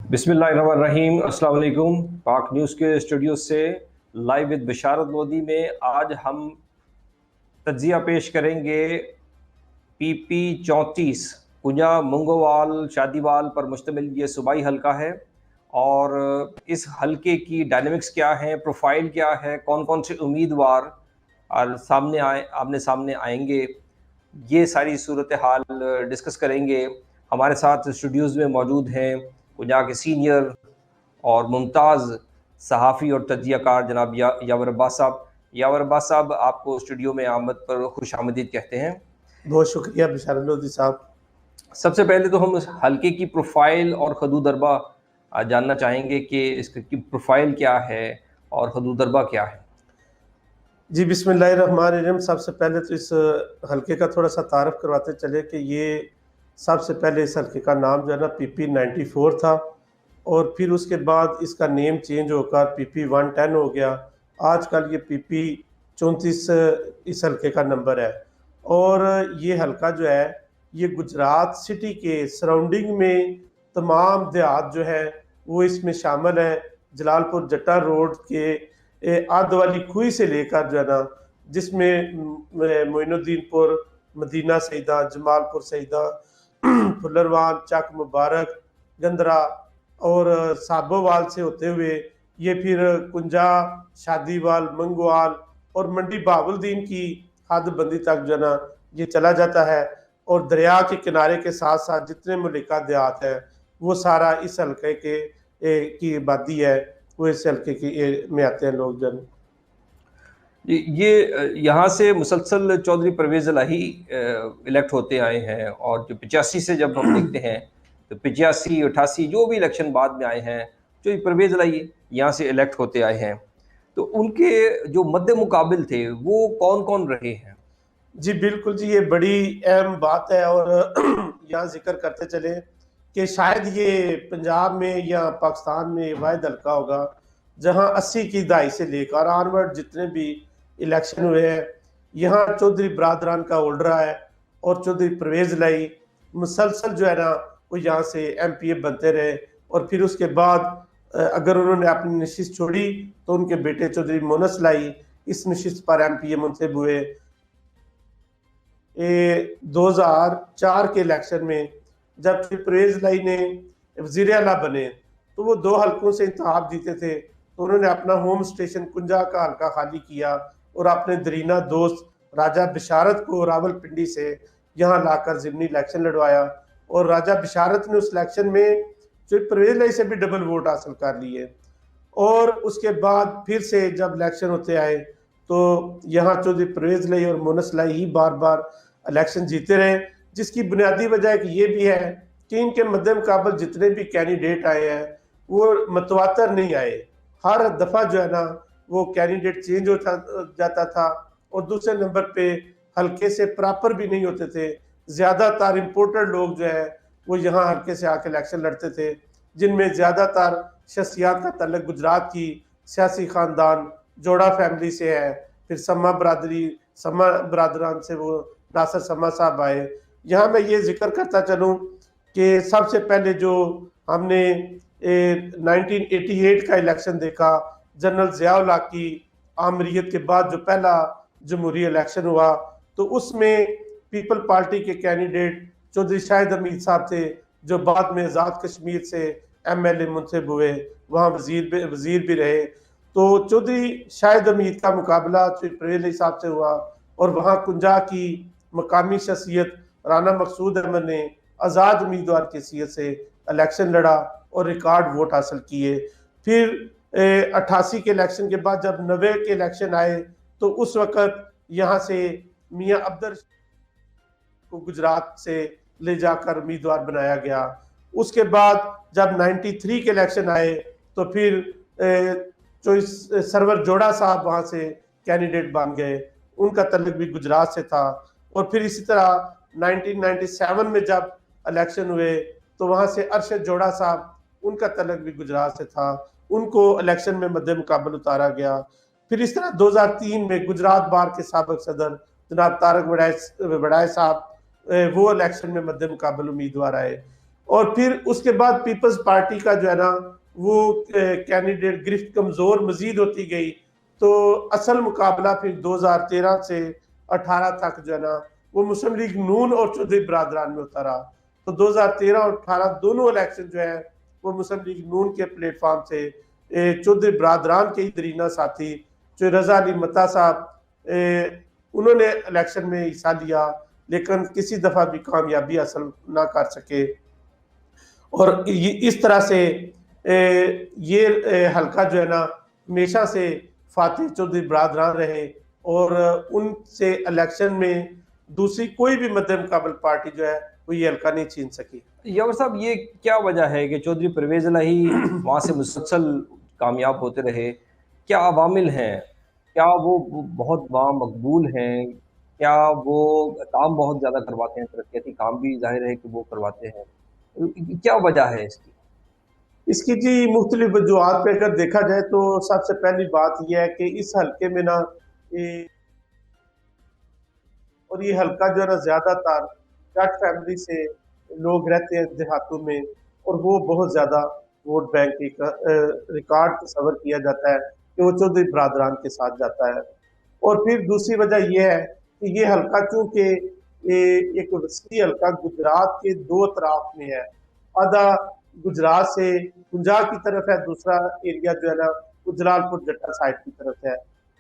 बिस्मिल्लाहिर्रहमानिर्रहीम। अस्सलाम वालेकुम। पाक न्यूज़ के स्टूडियो से लाइव विद बशारत लोधी में आज हम तज्जिया पेश करेंगे पीपी 34 कुंजा मुंगोवाल शादीवाल पर मुश्तमिल ये सूबाई हल्का है। और इस हल्के की डायनेमिक्स क्या है, प्रोफाइल क्या है, कौन कौन से उम्मीदवार सामने आमने सामने आएंगे, ये सारी सूरत हाल डिस्कस करेंगे। हमारे साथ स्टूडियोज़ में मौजूद हैं कुंजा के सीनियर और मुमताज़ सहाफ़ी और तज्जियाकार जनाब यावर अब्बास साहब। यावर अब्बास साहब, आपको स्टूडियो में आमद पर खुश आमदीद कहते हैं। बहुत शुक्रिया बिशारत लोधी साहब। सबसे पहले तो हम इस हल्के की प्रोफाइल और हदूद अरबा जानना चाहेंगे कि इसकी प्रोफाइल क्या है और हदूद अरबा क्या है। जी बिस्मिल्लाहिर्रहमानिर्रहीम। सबसे पहले तो इस हल्के का थोड़ा सा तारफ़ करवाते चले कि ये सबसे पहले इस हल्के का नाम जो है ना पीपी 94 था, और फिर उसके बाद इसका नेम चेंज होकर पीपी 110 हो गया। आजकल ये पीपी 34 इस हल्के का नंबर है। और ये हल्का जो है ये गुजरात सिटी के सराउंडिंग में तमाम देहात जो है वो इसमें शामिल है। जलालपुर जट्टा रोड के आद वाली खुई से लेकर जो है ना, जिसमें मोइनुद्दीनपुर, मदीना सईदा, जमालपुर सईदा, फुलरवान, चक मुबारक, गंदरा और साबोवाल से होते हुए ये फिर कुंजा, शादीवाल, मंगवाल और मंडी बहावुलदीन की हदबंदी तक जो है ना ये चला जाता है। और दरिया के किनारे के साथ साथ जितने मलिका देहात है वो सारा इस हल्के के की आबादी है, वो इस हल्के की में आते हैं लोग जन। ये यहाँ से मुसलसल चौधरी परवेज़ इलाही इलेक्ट होते आए हैं, और जो 85 से जब हम देखते हैं तो 85 88 जो भी इलेक्शन बाद में आए हैं, जो परवेज़ इलाही यहाँ से इलेक्ट होते आए हैं, तो उनके जो मद्दे मुकाबिल थे वो कौन कौन रहे हैं। जी बिल्कुल जी, ये बड़ी अहम बात है। और यहाँ जिक्र करते चले कि शायद ये पंजाब में या पाकिस्तान में वाहिद हल्का होगा जहाँ 80 की दहाई से लेकर आनवर्ड जितने भी इलेक्शन हुए हैं यहाँ चौधरी बरादरान का होल्ड रहा है। और चौधरी परवेज लाई मुसलसल जो है ना वो यहाँ से एमपीए बनते रहे। और फिर उसके बाद अगर उन्होंने अपनी नशिस्त छोड़ी तो उनके बेटे चौधरी मोनस लाई इस नशिस्त पर एमपीए मुंतखब हुए। 2004 के इलेक्शन में जब फिर परवेज लाई ने वजीर आला बने तो वो 2 हल्कों से इंतखाब जीते थे, तो उन्होंने अपना होम स्टेशन कुंजा का हल्का खाली किया और अपने दरीना दोस्त राजा बिशारत को रावलपिंडी से यहाँ लाकर ज़िमनी इलेक्शन लड़वाया। और राजा बिशारत ने उस इलेक्शन में जो परवेज लाई से भी डबल वोट हासिल कर लिए। और उसके बाद फिर से जब इलेक्शन होते आए तो यहाँ चौधरी परवेज लाई और मोनस लाई ही बार बार इलेक्शन जीते रहे, जिसकी बुनियादी वजह ये भी है कि इनके मद्दे मुकाबल जितने भी कैंडिडेट आए हैं वो मतवातर नहीं आए। हर दफ़ा जो है ना वो कैंडिडेट चेंज हो जाता था। और दूसरे नंबर पे हल्के से प्रॉपर भी नहीं होते थे। ज़्यादातर इम्पोर्टेड लोग जो है वो यहाँ हल्के से आके इलेक्शन लड़ते थे, जिनमें ज़्यादातर शख्सियात का तल्लुक गुजरात की सियासी ख़ानदान जोड़ा फैमिली से है। फिर समा बरादरान से वो नासिर समा साहब आए। यहाँ मैं ये जिक्र करता चलूँ कि सबसे पहले जो हमने 1988 का इलेक्शन देखा, जनरल ज़िया-उल हक की आमरीत के बाद जो पहला जमहूरी इलेक्शन हुआ, तो उसमें पीपल पार्टी के कैंडिडेट चौधरी शाहिद हमीद साहब थे, जो बाद में आज़ाद कश्मीर से एमएलए मुंतखब हुए, वहाँ वजीर भी रहे। तो चौधरी शाहिद हमीद का मुकाबला चौधरी परवेज साहब से हुआ और वहाँ कुंजा की मकामी शख्सियत राना मकसूद अहमद ने आज़ाद उम्मीदवार की हैसियत से इलेक्शन लड़ा और रिकॉर्ड वोट हासिल किए। फिर 88 के इलेक्शन के बाद जब 90 के इलेक्शन आए तो उस वक़्त यहाँ से मियाँ अब्दुल को गुजरात से ले जाकर उम्मीदवार बनाया गया। उसके बाद जब 93 के इलेक्शन आए तो फिर जो सरवर जोड़ा साहब वहाँ से कैंडिडेट बन गए, उनका तल्लुक भी गुजरात से था। और फिर इसी तरह 1997 में जब इलेक्शन हुए तो वहाँ से अरशद जोड़ा साहब, उनका तल्लुक भी गुजरात से था, उनको इलेक्शन में मद्दे मुकाबल उतारा गया। फिर इस तरह 2003 में गुजरात बार के साबिक सदर जनाब तारक बड़ाई साहब वो इलेक्शन में मद्दे मुकाबल उम्मीदवार आए। और फिर उसके बाद पीपल्स पार्टी का जो है ना वो कैंडिडेट गिरफ्त कमजोर मजीद होती गई, तो असल मुकाबला फिर 2013 से 18 तक जो है ना वो मुस्लिम लीग नून और चौधरी बरादरान में होता रहा। तो 2013 और 18 दोनों इलेक्शन जो है वो मुस्लिम लीग नून के प्लेटफॉर्म से चौधरी बरादरान के दरीना साथी जो रजा अली मता साहब, उन्होंने इलेक्शन में हिस्सा लिया लेकिन किसी दफा भी कामयाबी हासिल ना कर सके। और इस तरह से ये हल्का जो है ना हमेशा से फातिह चौधरी बरादरान रहे और उनसे इलेक्शन में दूसरी कोई भी मध्य मुकाबल पार्टी जो है वो ये हल्का नहीं छीन सकी। यावर साहब, ये क्या वजह है कि चौधरी परवेज इलाही वहाँ से मुसलसल कामयाब होते रहे? क्या अवामिल हैं? क्या वो बहुत वहाँ मकबूल हैं? क्या वो काम बहुत ज़्यादा करवाते हैं, तरक्याती काम भी जाहिर है कि वो करवाते हैं? क्या वजह है इसकी? इसकी जी मुख्तलिफ वजूहत पे अगर देखा जाए तो सबसे पहली बात यह है कि इस हल्के में ना ये और ये हल्का जो है ना ज्यादातर जट फैमिली से लोग रहते हैं देहातों में, और वो बहुत ज्यादा वोट बैंक की रिकॉर्ड तस्वर किया जाता है कि वो चौधरी बरादरान के साथ जाता है। और फिर दूसरी वजह यह है कि ये हल्का चूंकि एक वसी हल्का गुजरात के दो तरफ में है, आधा गुजरात से पंजाब की तरफ है, दूसरा एरिया जो है ना वो जलालपुर जट्टा साइड की तरफ है।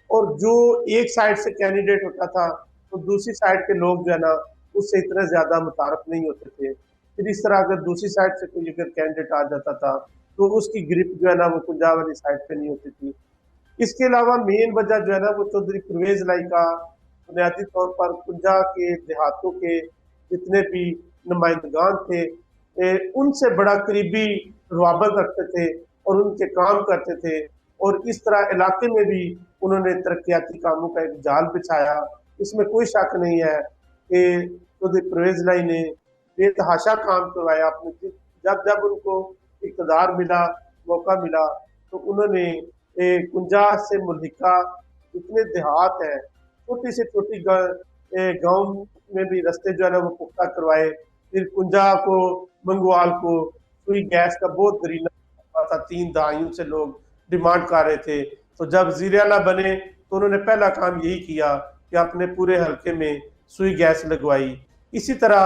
और जो एक साइड से कैंडिडेट होता था तो दूसरी साइड के लोग जो है ना उससे इतने ज्यादा मुतारफ नहीं होते थे। फिर इस तरह अगर दूसरी साइड से कोई अगर कैंडिडेट आ जाता था तो उसकी ग्रिप जो है ना वो पंजाब वाली साइड पे नहीं होती थी। इसके अलावा मेन वजह जो है ना वो चौधरी परवेज लाई का बुनियादी तौर पर पंजाब के देहातों के जितने भी नुमाइंदगान थे उनसे बड़ा करीबी रवाबत रखते थे और उनके काम करते थे। और इस तरह इलाके में भी उन्होंने तरक्याती कामों का एक जाल बिछाया। इसमें कोई शक नहीं है कि चौधरी परवेज लाई ने बेतहाशा काम करवाया अपने, जब जब उनको इक़्तिदार मिला, मौका मिला, तो उन्होंने कुंजा से मुल्हिका जितने देहात हैं, छोटी से छोटी गांव में भी रास्ते जो है ना वो पुख्ता करवाए। फिर कुंजा को मंगवाल को सुई गैस का बहुत दरीना था, 3 दहाइयों से लोग डिमांड कर रहे थे। तो जब वज़ीर आला बने तो उन्होंने पहला काम यही किया कि अपने पूरे हल्के में सुई गैस लगवाई। इसी तरह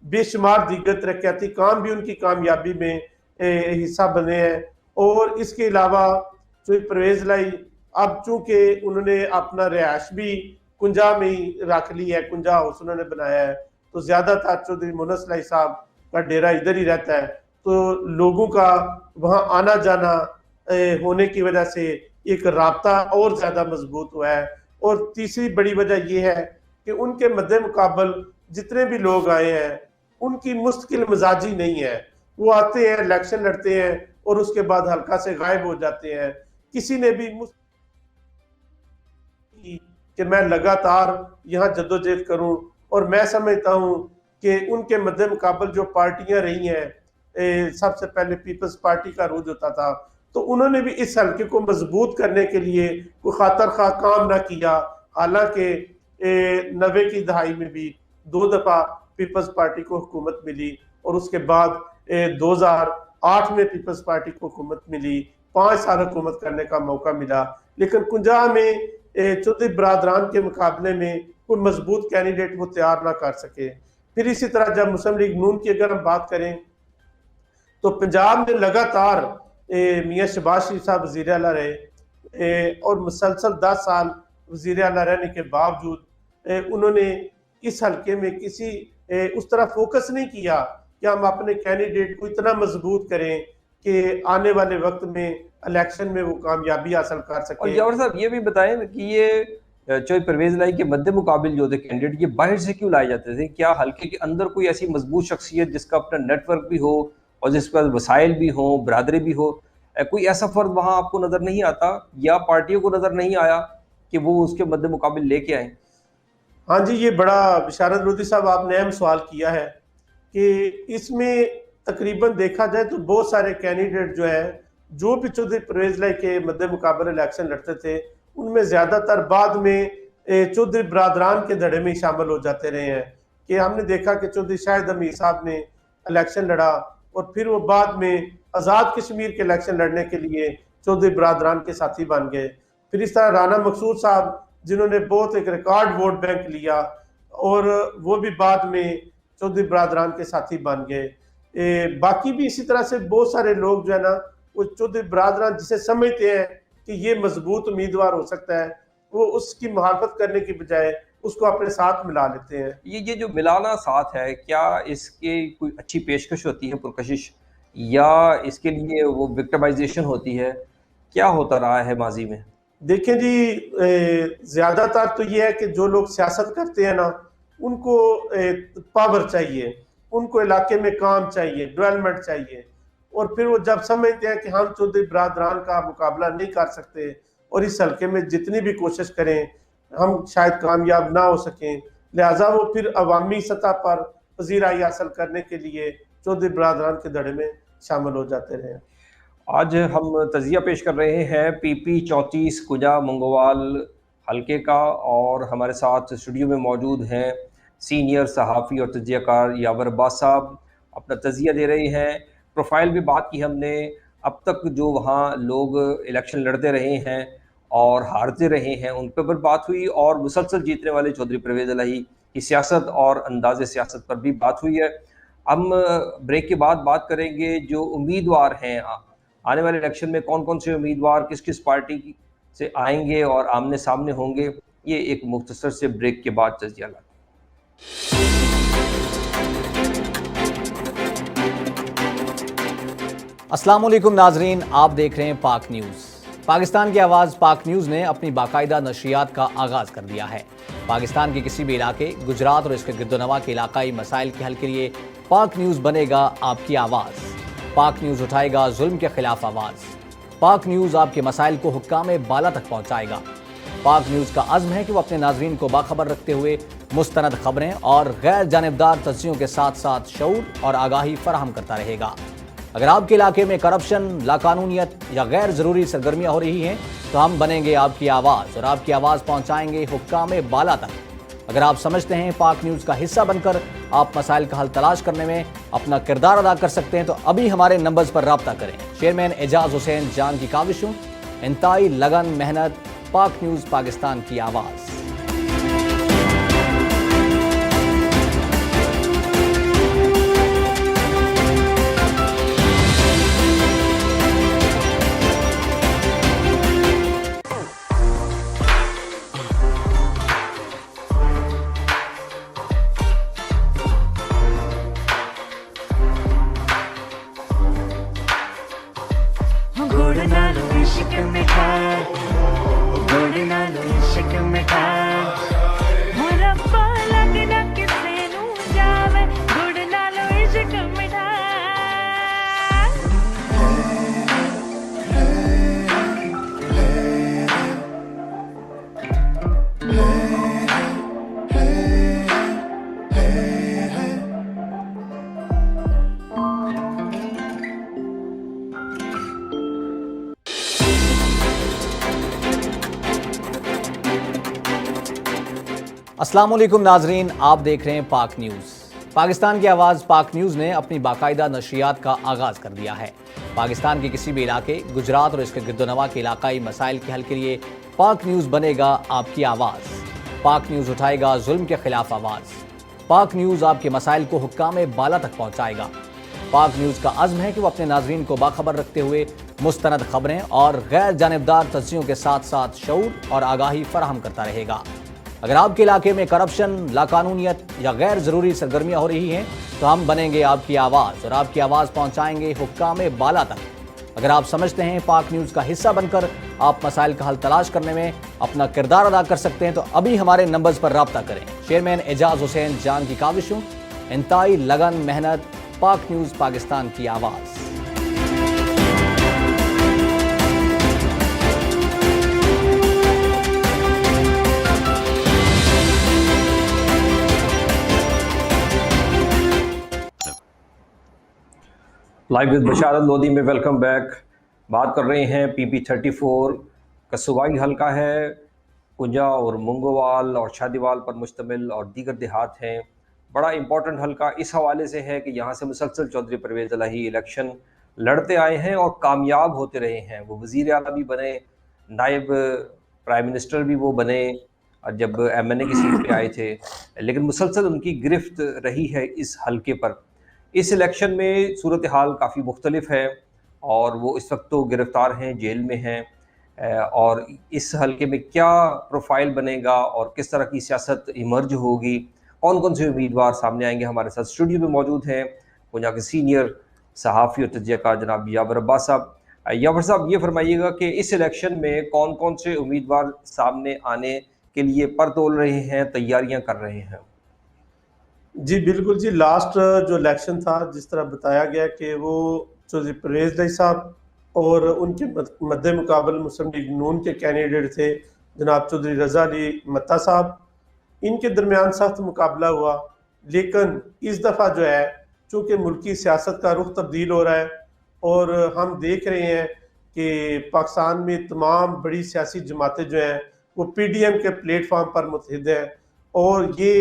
बेशुमार दीगर तरक्याती काम भी उनकी कामयाबी में हिस्सा बने हैं। और इसके अलावा जो परवेज लाई अब चूंकि उन्होंने अपना रिहायश भी कुंजा में ही रख ली है, कुंजा हाउस उन्होंने बनाया है, तो ज्यादातर चौधरी मुनस लाई साहब का डेरा इधर ही रहता है, तो लोगों का वहाँ आना जाना होने की वजह से एक राब्ता और ज्यादा मजबूत हुआ है। और तीसरी बड़ी वजह यह है कि उनके मद्दे मुकाबल जितने भी लोग आए हैं उनकी मुस्तकिल मिजाजी नहीं है। वो आते हैं, इलेक्शन लड़ते हैं और उसके बाद हल्का से गायब हो जाते हैं। किसी ने भी कि मैं लगातार यहाँ जद्दोजहद करूं, और मैं समझता हूं कि उनके मद्दे मुकाबल जो पार्टियां रही हैं, सबसे पहले पीपल्स पार्टी का रूज होता था, तो उन्होंने भी इस हल्के को मजबूत करने के लिए कोई खातर खा काम ना किया। हालांकि 90 की दहाई में भी 2 दफा पीपल्स पार्टी को हुकूमत मिली और उसके बाद 2008 में पीपल्स पार्टी को हुकूमत मिली, 5 साल हुकूमत करने का मौका मिला। लेकिन कुंजा में चौधरी बरादरान के मुकाबले में कोई मजबूत कैंडिडेट वो तैयार ना कर सके। फिर इसी तरह जब मुस्लिम लीग नून की अगर हम बात करें तो पंजाब में लगातार मियाँ शहबाज शरीफ साहब वज़ीर आला रहे, और मुसलसल 10 साल वज़ीर आला रहने के बावजूद उन्होंने इस हल्के में किसी उस तरह फोकस नहीं किया कि हम अपने कैंडिडेट को इतना मजबूत करें कि आने वाले वक्त में इलेक्शन में वो कामयाबी हासिल कर सके। और यावर साहब, ये भी बताएं कि ये चौधरी परवेज लाई के मद्दे मुकाबिल जो थे कैंडिडेट, ये बाहर से क्यों लाए जाते थे? क्या हल्के के अंदर कोई ऐसी मजबूत शख्सियत जिसका अपना नेटवर्क भी हो और जिसके पास वसाइल भी हो, बरादरी भी हो, कोई ऐसा फर्द वहां आपको नजर नहीं आता या पार्टियों को नजर नहीं आया कि वो उसके मद्दे मुकाबिल लेके आए? हाँ जी, ये बड़ा बिशारत लोधी साहब आपने अहम सवाल किया है कि इसमें तकरीबन देखा जाए तो बहुत सारे कैंडिडेट जो है जो भी चौधरी परवेज लाई के मद्दे मुकाबले इलेक्शन लड़ते थे उनमें ज्यादातर बाद में चौधरी बरादरान के धड़े में शामिल हो जाते रहे हैं। कि हमने देखा कि चौधरी शाहिद अमीर साहब ने इलेक्शन लड़ा और फिर वो बाद में आज़ाद कश्मीर के इलेक्शन लड़ने के लिए चौधरी बरादरान के साथी बन गए। फिर इस तरह राना मकसूद साहब जिन्होंने बहुत एक रिकॉर्ड वोट बैंक लिया और वो भी बाद में चौधरी बरादरान के साथी बन गए। बाकी भी इसी तरह से बहुत सारे लोग जो है ना वो चौधरी बरादरान जिसे समझते हैं कि ये मजबूत उम्मीदवार हो सकता है, वो उसकी मुखालफत करने की बजाय उसको अपने साथ मिला लेते हैं। ये जो मिलाना साथ है, क्या इसके कोई अच्छी पेशकश होती है, पुरकशिश, या इसके लिए वो विक्टिमाइजेशन होती है? क्या होता रहा है माजी में? देखें जी, ज्यादातर तो ये है कि जो लोग सियासत करते हैं ना उनको पावर चाहिए, उनको इलाके में काम चाहिए, डेवलपमेंट चाहिए, और फिर वो जब समझते हैं कि हम चौधरी बरादरान का मुकाबला नहीं कर सकते और इस हल्के में जितनी भी कोशिश करें हम शायद कामयाब ना हो सकें, लिहाजा वो फिर अवामी सतह पर पजीराई हासिल करने के लिए चौधरी बरादरान के धड़े में शामिल हो जाते रहे। आज हम तज़िया पेश कर रहे हैं पीपी 34 कुजा मंगोवाल हल्के का, और हमारे साथ स्टूडियो में मौजूद हैं सीनियर सहाफ़ी और तजियाकार यावर अब्बास साहब, अपना तज़िया दे रहे हैं। प्रोफाइल भी बात की हमने, अब तक जो वहाँ लोग इलेक्शन लड़ते रहे हैं और हारते रहे हैं उन पर बात हुई, और मुसलसल जीतने वाले चौधरी परवेज़ इलाही की सियासत और अंदाज़ सियासत पर भी बात हुई है। हम ब्रेक के बाद बात करेंगे जो उम्मीदवार हैं, आने वाले इलेक्शन में कौन कौन से उम्मीदवार किस किस पार्टी से आएंगे और आमने सामने होंगे, ये एक मुख्तसर से ब्रेक के बाद तजिया लाते हैं। अस्सलाम वालेकुम नाजरीन, आप देख रहे हैं पाक न्यूज़। पाकिस्तान की आवाज़ पाक न्यूज़ ने अपनी बाकायदा नशरियात का आगाज़ कर दिया है। पाकिस्तान के किसी भी इलाके, गुजरात और इसके गिरदोनवा के इलाकाई मसाइल के हल के लिए पाक न्यूज़ बनेगा आपकी आवाज़। पाक न्यूज़ उठाएगा जुल्म के खिलाफ आवाज़। पाक न्यूज़ आपके मसाइल को हुक्काम बाला तक पहुँचाएगा। पाक न्यूज़ का अज़्म है कि वो अपने नाजरीन को बाखबर रखते हुए मुस्तनद खबरें और गैर जानिबदार तज्ज़ियों के साथ साथ शऊर और आगाही फराहम करता रहेगा। अगर आपके इलाके में करप्शन, लाकानूनियत या गैर ज़रूरी सरगर्मियाँ हो रही हैं तो हम बनेंगे आपकी आवाज़ और आपकी आवाज़ पहुँचाएंगे हुक्काम बाला तक। अगर आप समझते हैं पाक न्यूज़ का हिस्सा बनकर आप मसाइल का हल तलाश करने में अपना किरदार अदा कर सकते हैं तो अभी हमारे नंबर्स पर रब्ता करें। चेयरमैन एजाज हुसैन जान की काविशों, इंतहाई लगन, मेहनत, पाक न्यूज़ पाकिस्तान की आवाज़। अस्सलाम वालेकुम नाजरीन, आप देख रहे हैं पाक न्यूज़। पाकिस्तान की आवाज़ पाक न्यूज़ ने अपनी बाकायदा नशरियात का आगाज़ कर दिया है। पाकिस्तान के किसी भी इलाके, गुजरात और इसके गिरदोनवा के इलाकाई मसाइल के हल के लिए पाक न्यूज़ बनेगा आपकी आवाज़। पाक न्यूज़ उठाएगा जुल्म के खिलाफ आवाज़। पाक न्यूज़ आपके मसाइल को हुक्काम बाला तक पहुँचाएगा। पाक न्यूज़ का अज़्म है कि वो अपने नाजरीन को बाखबर रखते हुए मुस्तनद खबरें और गैर जानिबदार तज्ज़ियों के साथ साथ शऊर और आगाही फराहम करता रहेगा। अगर आपके इलाके में करप्शन, लाकानूनियत या गैर ज़रूरी सरगर्मियाँ हो रही हैं तो हम बनेंगे आपकी आवाज़ और आपकी आवाज़ पहुँचाएंगे हुक्काम बाला तक। अगर आप समझते हैं पाक न्यूज़ का हिस्सा बनकर आप मसाइल का हल तलाश करने में अपना किरदार अदा कर सकते हैं तो अभी हमारे नंबर्स पर रब्ता करें। चेयरमैन एजाज हुसैन जान की काविशों, इंतहाई लगन, मेहनत, पाक न्यूज़ पाकिस्तान की आवाज़। लाइव विद बशारत लोधी में वेलकम बैक। बात कर रहे हैं पीपी 34 का सूबाई हल्का है, कुंजा और मुंगोवाल और शादीवाल पर मुश्तमिल और दीगर देहात हैं। बड़ा इंपॉर्टेंट हल्का इस हवाले से है कि यहाँ से मुसलसल चौधरी परवेज़ इलाही इलेक्शन लड़ते आए हैं और कामयाब होते रहे हैं। वो वज़ीर आला भी बने, नायब प्राइम मिनिस्टर भी वो बने और जब एमएनए की सीट पे आए थे, लेकिन मुसलसल उनकी गिरफ्त रही है इस हल्के पर। इस इलेक्शन में सूरत हाल काफ़ी मुख्तलिफ है और वो इस वक्त तो गिरफ्तार हैं, जेल में हैं, और इस हल्के में क्या प्रोफाइल बनेगा और किस तरह की सियासत इमर्ज होगी, कौन कौन से उम्मीदवार सामने आएंगे। हमारे साथ स्टूडियो में मौजूद हैं पुंजा के सीनियर सहाफ़ी और तजज़ियाकार जनाब यावर अब्बास साहब। यावर साहब, ये फरमाइएगा कि इस इलेक्शन में कौन कौन से उम्मीदवार सामने आने के लिए पर तोल रहे हैं, तैयारियां कर रहे हैं? जी बिल्कुल जी, लास्ट जो इलेक्शन था जिस तरह बताया गया कि वो चौधरी परवेज़ इलाही साहब और उनके मद्दे मुकाबल मुस्लिम लीग नून के कैंडिडेट थे जनाब चौधरी रज़ा अली मत्ता साहब, इनके दरमियान सख्त मुकाबला हुआ। लेकिन इस दफ़ा जो है, चूँकि मुल्की सियासत का रुख तब्दील हो रहा है और हम देख रहे हैं कि पाकिस्तान में तमाम बड़ी सियासी जमातें जो हैं वो पीडीएम के प्लेटफॉर्म पर मुतहिद हैं और ये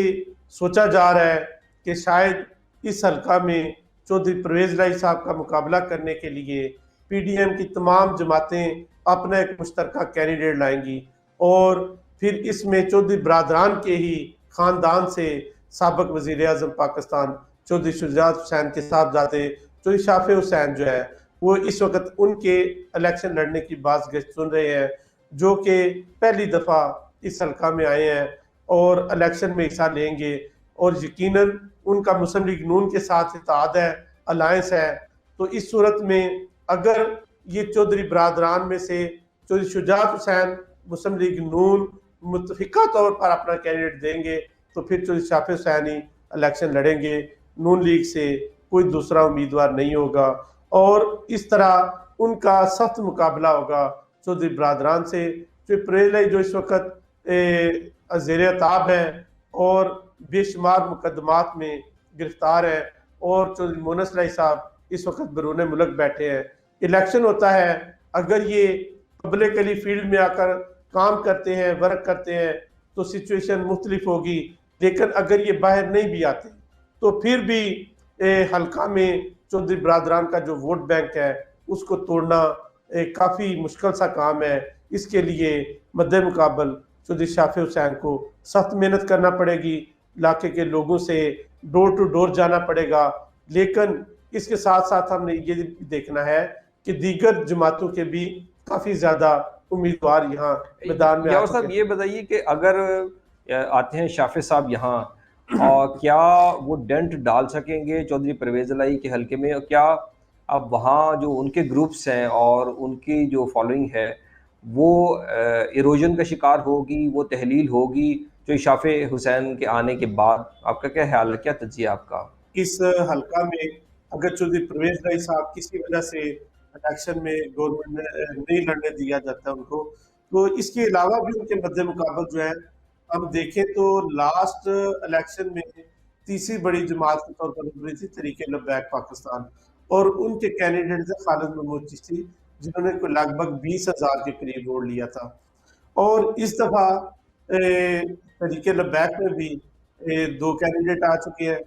सोचा जा रहा है कि शायद इस हल्का में चौधरी परवेज़ इलाही साहब का मुकाबला करने के लिए पीडीएम की तमाम जमातें अपना एक मुश्तरका कैंडिडेट लाएंगी और फिर इसमें चौधरी बरादरान के ही खानदान से साबिक वज़ीर आज़म पाकिस्तान चौधरी शुजात हुसैन के साहबजादे चौधरी शाफे हुसैन जो है वो इस वक्त उनके इलेक्शन लड़ने की बात सुन रहे हैं, जो कि पहली दफ़ा इस हल्का में आए हैं और इलेक्शन में हिस्सा लेंगे और यकीनन उनका मुस्लिम लीग नून के साथ इत्तेहाद है, अलायंस है। तो इस सूरत में अगर ये चौधरी बरादरान में से चौधरी शुजात हुसैन मुस्लिम लीग नून मुतफिका तौर पर अपना कैंडिडेट देंगे तो फिर चौधरी शाफे हुसैन ही इलेक्शन लड़ेंगे, नून लीग से कोई दूसरा उम्मीदवार नहीं होगा और इस तरह उनका सख्त मुकाबला होगा चौधरी बरादरान से। परवेज़ इलाही जो इस वक्त ज़ेर ताब है और बेशुमार मुकदमात में गिरफ्तार है और चौधरी मोनस इलाही साहब इस वक्त बैरून मुल्क बैठे हैं। इलेक्शन होता है, अगर ये पब्लिकली फील्ड में आकर काम करते हैं, वर्क करते हैं तो सिचुएशन मुख्तलिफ होगी, लेकिन अगर ये बाहर नहीं भी आते तो फिर भी हल्का में चौधरी बरादरान का जो वोट बैंक है उसको तोड़ना काफ़ी मुश्किल सा काम है। इसके लिए मद्दे मुकाबल चौधरी शाफे हुसैन को सख्त मेहनत करना पड़ेगी, इलाके के लोगों से डोर टू डोर जाना पड़ेगा। लेकिन इसके साथ साथ हमने ये भी देखना है कि दीगर जमातों के भी काफ़ी ज़्यादा उम्मीदवार यहाँ मैदान में। यावर साहब, ये बताइए कि अगर आते हैं शाफे साहब यहाँ, और क्या वो डेंट डाल सकेंगे चौधरी परवेज़ इलाही के हल्के में? और क्या अब वहाँ जो उनके ग्रुप्स हैं और उनकी जो फॉलोइंग है वो इरोजन का शिकार होगी, वो तहलील होगी जो शाफे हुसैन के आने के बाद? आपका क्या ख्याल है, क्या तज्जिया आपका? इस हल्का में अगर चौधरी परवेज़ इलाही साहब किसी वजह से इलेक्शन में गवर्नमेंट ने नहीं लड़ने दिया जाता उनको, तो इसके अलावा भी उनके मद्दे मुकाबल जो है हम देखें तो लास्ट इलेक्शन में तीसरी बड़ी जमात के तौर पर उभरी थी तहरीक लब्बैक पाकिस्तान और उनके कैंडिडेट थे खालिद महमूद चिश्ती, जिन्होंने को लगभग 20,000 के करीब वोट लिया था। और इस दफा तहरीक लब्बैक में भी दो कैंडिडेट आ चुके हैं,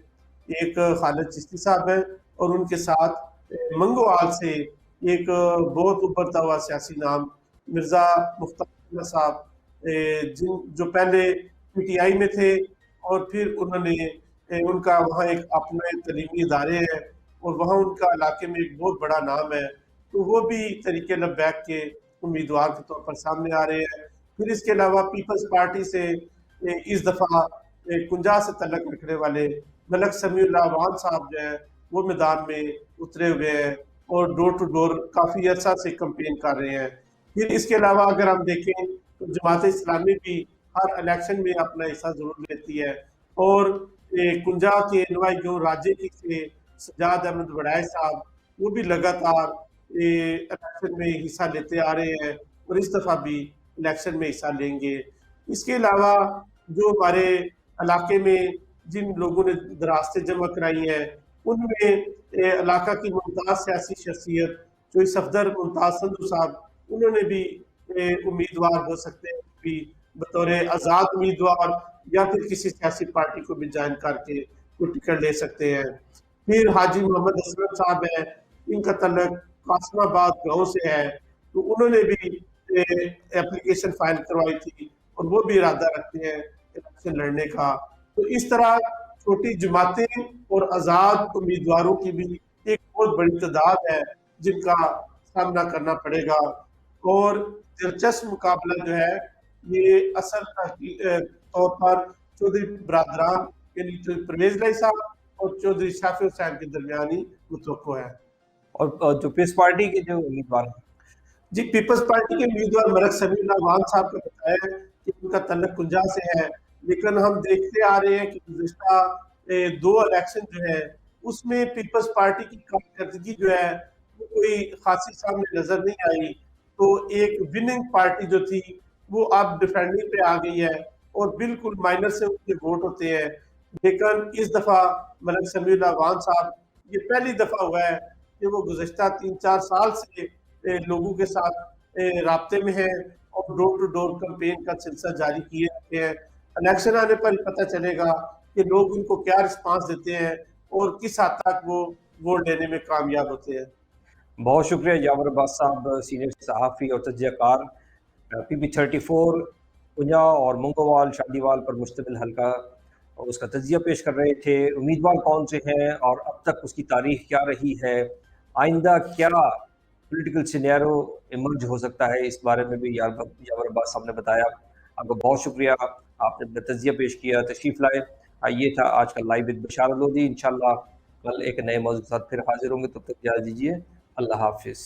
एक खालिद चिश्ती साहब है और उनके साथ मंगोआल से एक बहुत उभरता हुआ सियासी नाम मिर्जा मुख्तार साहब, जिन जो पहले पीटीआई में थे और फिर उन्होंने उनका वहाँ एक अपने तलीमी इदारे हैं और वहाँ उनका इलाके में एक बहुत बड़ा नाम है, तो वो भी तहरीक लब्बैक के उम्मीदवार के तौर पर सामने आ रहे हैं। फिर इसके अलावा पीपल्स पार्टी से इस दफ़ा कुंजा से तल्लक रखने वाले मलक समीउल्लाह अवान साहब जो हैं वो मैदान में उतरे हुए हैं और डोर टू डोर काफ़ी अर्सा से कैंपेन कर रहे हैं। फिर इसके अलावा अगर हम देखें तो जमात इस्लामी भी हर इलेक्शन में अपना हिस्सा जरूर लेती है और कुंजा के नुमाइंदों राज्य की से सजाद अहमद वड़ाई साहब वो भी लगातार इलेक्शन में हिस्सा लेते आ रहे हैं और इस दफ़ा भी इलेक्शन में हिस्सा लेंगे। इसके अलावा जो हमारे इलाके में जिन लोगों ने दरास्तें जमा कराई हैं उनमें इलाका की मुमताज़ सियासी शख्सियत जो सफदर मुमताज़ संधू साहब, उन्होंने भी उम्मीदवार हो सकते हैं भी बतौर आज़ाद उम्मीदवार या फिर किसी सियासी पार्टी को भी ज्वाइन करके वो टिकट ले सकते हैं। फिर हाजी मोहम्मद असलम साहब है, इनका तल्लक कासमाबाद गांव से है, तो उन्होंने भी एप्लीकेशन फाइल करवाई थी और वो भी इरादा रखते हैं इलेक्शन लड़ने का। तो इस तरह छोटी जमातें और आजाद उम्मीदवारों की भी एक बहुत बड़ी तादाद है जिनका सामना करना पड़ेगा। और दिलचस्प मुकाबला जो है ये असल तौर पर चौधरी बरादरान यानी चौधरी परवेज लाई साहब और चौधरी शाफी हुसैन के दरमियान ही मुतवक्को है। और जो पीस पार्टी के जो उम्मीदवार हैं, जी, पीपल्स पार्टी के उम्मीदवार मलक समीउल्लाह खान साहब का बताया कि उनका तल्लक कुंजा से है, लेकिन हम देखते आ रहे हैं कि गुज़िश्ता 2 इलेक्शन जो है उसमें पीपल्स पार्टी की कारकर्दगी जो है वो कोई खासी सामने नजर नहीं आई। तो एक विनिंग पार्टी जो थी वो अब डिफेंडिंग पे आ गई है और बिल्कुल माइनर से उनके वोट होते हैं। लेकिन इस दफा मलक समीउल्लाह खान साहब ये पहली दफा हुआ है कि वो गुज़िश्ता 3-4 साल से लोगों के साथ राब्ते में हैं और डोर टू डोर कैंपेन का सिलसिला जारी किए रहते हैं। इलेक्शन आने पर ही पता चलेगा कि लोग उनको क्या रिस्पांस देते हैं और किस हद तक वो वोट लेने में कामयाब होते हैं। बहुत शुक्रिया यावर अब्बास साहब, सीनियर सहाफ़ी और तजज़ियाकार, PP-34 कुंजा और मुंगोवाल शादीवाल पर मुश्तमिल हल्का और उसका तज्जिया पेश कर रहे थे। उम्मीदवार कौन से हैं और अब तक उसकी तारीख क्या रही है, आइंदा क्या पॉलिटिकल सिनेरियो इमर्ज हो सकता है, इस बारे में भी यावर अब्बास साहब ने बताया। आपका बहुत शुक्रिया, आपने अपना तज्जिया पेश किया, तशरीफ़ लाए। ये था आज का लाइव विद बशारत लोधी। इंशाल्लाह कल एक नए मौजूद के साथ फिर हाजिर होंगे, तब तक इजाज़त दीजिए। अल्लाह हाफ़िज़।